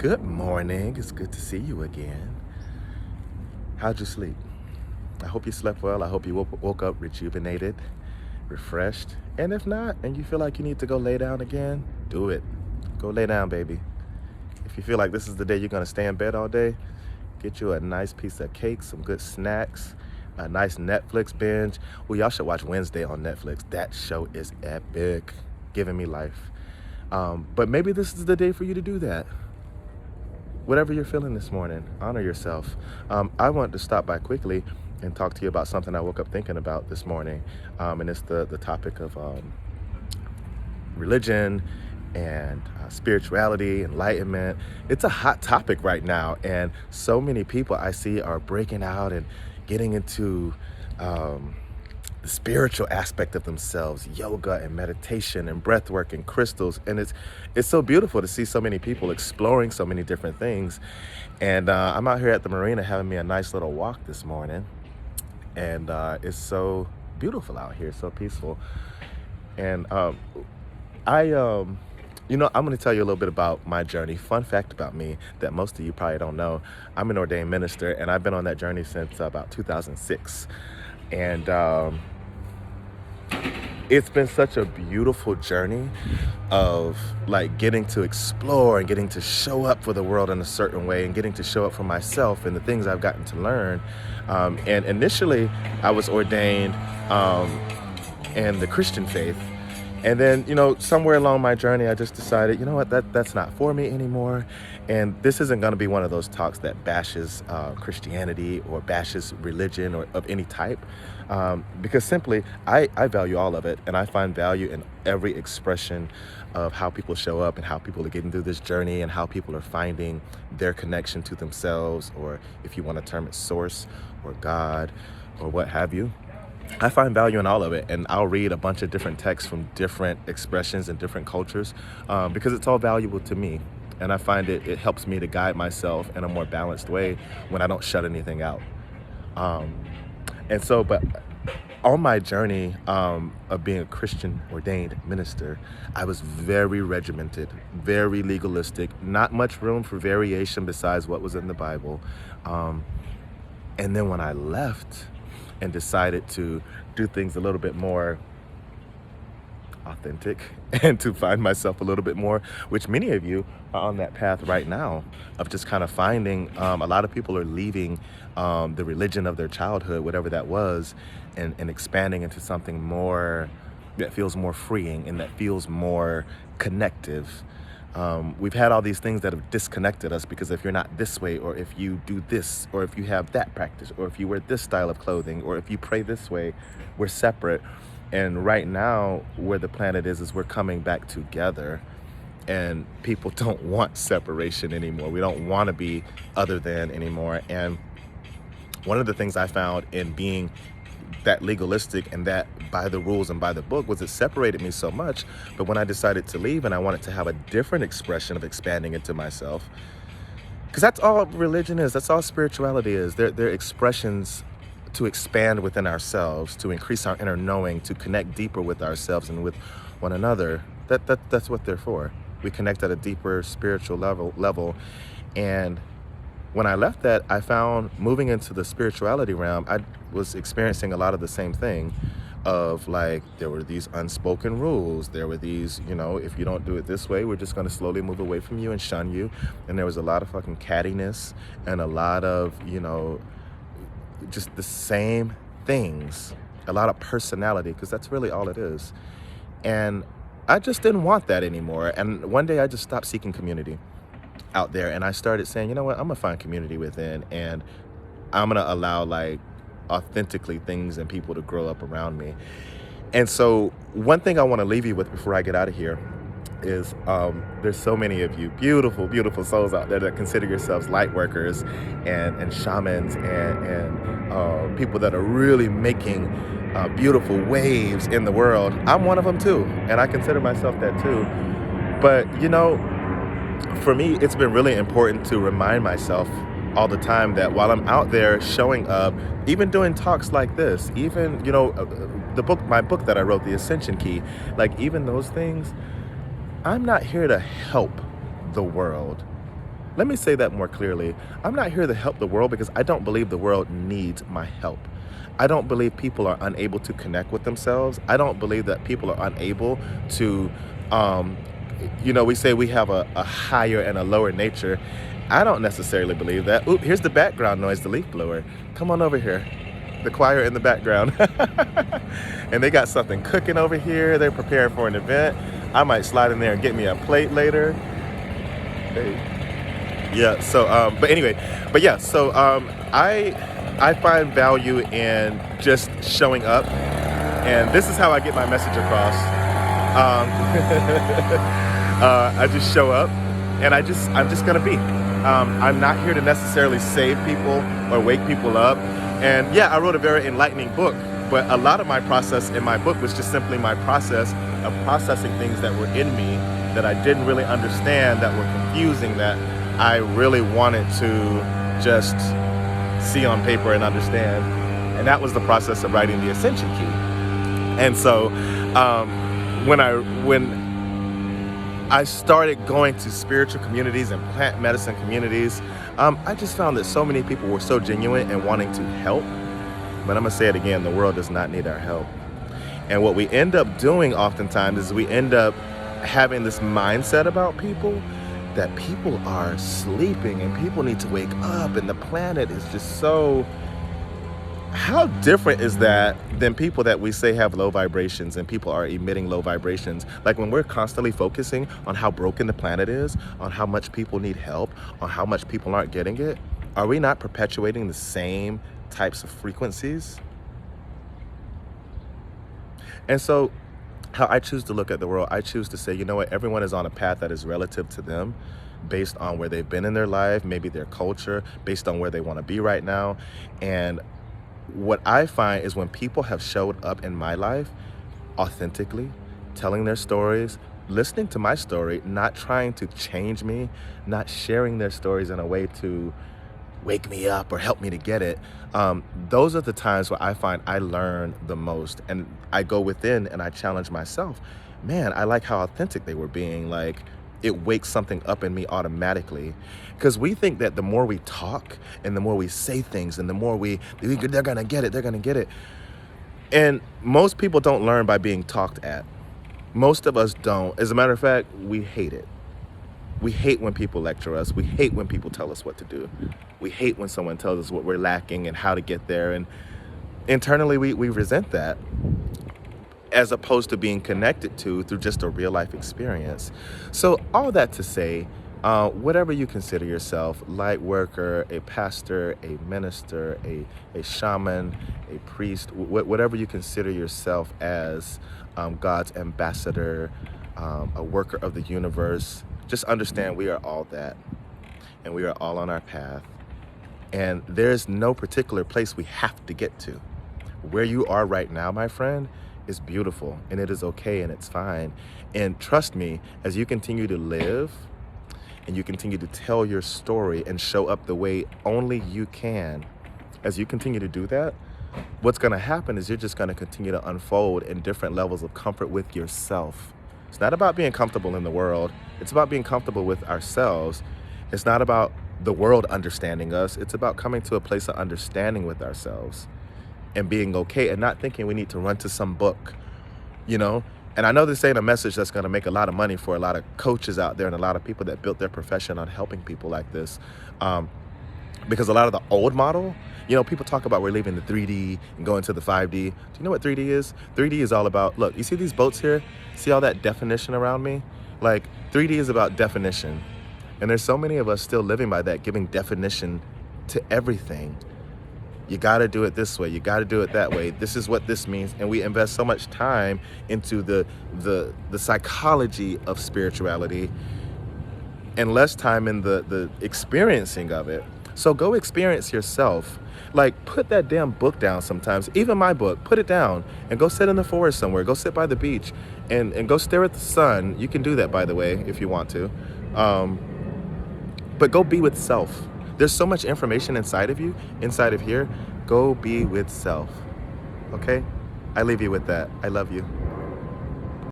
Good morning. It's good to see you again. How'd you sleep? I hope you slept well. I hope you woke up rejuvenated, refreshed. And if not, and you feel like you need to go lay down again, do it. Go lay down, baby. If you feel like this is the day you're going to stay in bed all day, get you a nice piece of cake, some good snacks, a nice Netflix binge. Well, y'all should watch Wednesday on Netflix. That show is epic, giving me life. But maybe this is the day for you to do that. Whatever you're feeling this morning, honor yourself. I want to stop by quickly and talk to you about something I woke up thinking about this morning. And it's the topic of religion and spirituality, enlightenment. It's a hot topic right now. And so many people I see are breaking out and getting into the spiritual aspect of themselves, yoga and meditation and breath work and crystals. And it's so beautiful to see so many people exploring so many different things. And I'm out here at the marina having me a nice little walk this morning. And it's so beautiful out here, so peaceful. And I'm going to tell you a little bit about my journey. Fun fact about me that most of you probably don't know. I'm an ordained minister, and I've been on that journey since about 2006. And it's been such a beautiful journey of like getting to explore and getting to show up for the world in a certain way and getting to show up for myself and the things I've gotten to learn. And initially, I was ordained in the Christian faith. And then, somewhere along my journey, I just decided, that's not for me anymore. And this isn't going to be one of those talks that bashes Christianity or bashes religion or of any type. Because simply, I value all of it. And I find value in every expression of how people show up and how people are getting through this journey and how people are finding their connection to themselves, or if you want to term it source or God or what have you. I find value in all of it, and I'll read a bunch of different texts from different expressions and different cultures because it's all valuable to me. And I find it helps me to guide myself in a more balanced way when I don't shut anything out. But on my journey of being a Christian ordained minister, I was very regimented, very legalistic, not much room for variation besides what was in the Bible. And then when I left and decided to do things a little bit more authentic and to find myself a little bit more, which many of you are on that path right now of just kind of finding, a lot of people are leaving the religion of their childhood, whatever that was, and expanding into something more that feels more freeing and that feels more connective. We've had all these things that have disconnected us because if you're not this way, or if you do this, or if you have that practice, or if you wear this style of clothing, or if you pray this way, we're separate. And right now, where the planet is we're coming back together, and people don't want separation anymore. We don't want to be other than anymore. And one of the things I found in being that legalistic and that by the rules and by the book was it separated me so much. But when I decided to leave and I wanted to have a different expression of expanding into myself, because that's all religion is, that's all spirituality is. They're expressions to expand within ourselves, to increase our inner knowing, to connect deeper with ourselves and with one another. That's what they're for. We connect at a deeper spiritual level. And when I left that, I found moving into the spirituality realm, I was experiencing a lot of the same thing of like, there were these unspoken rules. There were these, if you don't do it this way, we're just going to slowly move away from you and shun you. And there was a lot of fucking cattiness and a lot of, just the same things, a lot of personality, because that's really all it is. And I just didn't want that anymore. And one day I just stopped seeking community out there, and I started saying, you know what, I'm gonna find community within, and I'm gonna allow like authentically things and people to grow up around me. And so one thing I want to leave you with before I get out of here is there's so many of you beautiful, beautiful souls out there that consider yourselves light workers and shamans and people that are really making beautiful waves in the world. I'm one of them too, and I consider myself that too. But for me, it's been really important to remind myself all the time that while I'm out there showing up, even doing talks like this, even, my book that I wrote, The Ascension Key, like even those things, I'm not here to help the world. Let me say that more clearly. I'm not here to help the world because I don't believe the world needs my help. I don't believe people are unable to connect with themselves. I don't believe that people are unable to, um, we say we have a higher and a lower nature. I don't necessarily believe that. Oop, here's the background noise, the leaf blower. Come on over here. The choir in the background. And they got something cooking over here. They're preparing for an event. I might slide in there and get me a plate later. Hey. Yeah, but anyway, I find value in just showing up, and this is how I get my message across. I just show up, and I'm just gonna be. I'm not here to necessarily save people or wake people up. And yeah, I wrote a very enlightening book, but a lot of my process in my book was just simply my process of processing things that were in me that I didn't really understand, that were confusing, that I really wanted to just see on paper and understand. And that was the process of writing The Ascension Key. And so when I started going to spiritual communities and plant medicine communities, I just found that so many people were so genuine and wanting to help. But I'm gonna say it again, the world does not need our help. And what we end up doing oftentimes is we end up having this mindset about people that people are sleeping and people need to wake up and the planet is just so... How different is that than people that we say have low vibrations and people are emitting low vibrations? Like when we're constantly focusing on how broken the planet is, on how much people need help, on how much people aren't getting it, are we not perpetuating the same types of frequencies? And so how I choose to look at the world, I choose to say, you know what, everyone is on a path that is relative to them based on where they've been in their life, maybe their culture, based on where they want to be right now. And what I find is when people have showed up in my life authentically, telling their stories, listening to my story, not trying to change me, not sharing their stories in a way to wake me up or help me to get it. Those are the times where I find I learn the most, and I go within and I challenge myself. Man, I like how authentic they were being. Like, it wakes something up in me automatically, because we think that the more we talk and the more we say things and the more they're gonna get it. And most people don't learn by being talked at. Most of us don't. As a matter of fact, we hate it. We hate when people lecture us. We hate when people tell us what to do. We hate when someone tells us what we're lacking and how to get there. And internally, we resent that, as opposed to being connected to through just a real life experience. So all that to say, whatever you consider yourself, light worker, a pastor, a minister, a shaman, a priest, whatever you consider yourself as, God's ambassador, a worker of the universe, just understand we are all that, and we are all on our path. And there's no particular place we have to get to. Where you are right now, my friend, is beautiful, and it is okay, and it's fine. And trust me, as you continue to live and you continue to tell your story and show up the way only you can, as you continue to do that, what's going to happen is you're just going to continue to unfold in different levels of comfort with yourself. It's not about being comfortable in the world. It's about being comfortable with ourselves. It's not about the world understanding us. It's about coming to a place of understanding with ourselves and being okay, and not thinking we need to run to some book, And I know this ain't a message that's gonna make a lot of money for a lot of coaches out there and a lot of people that built their profession on helping people like this. Because a lot of the old model, people talk about we're leaving the 3D and going to the 5D. Do you know what 3D is? 3D is all about, look, you see these boats here? See all that definition around me? Like, 3D is about definition. And there's so many of us still living by that, giving definition to everything. You got to do it this way. You got to do it that way. This is what this means. And we invest so much time into the psychology of spirituality and less time in the experiencing of it. So go experience yourself. Like, put that damn book down sometimes. Even my book, put it down and go sit in the forest somewhere. Go sit by the beach and go stare at the sun. You can do that, by the way, if you want to. But go be with self. There's so much information inside of you, inside of here. Go be with self. Okay? I leave you with that. I love you.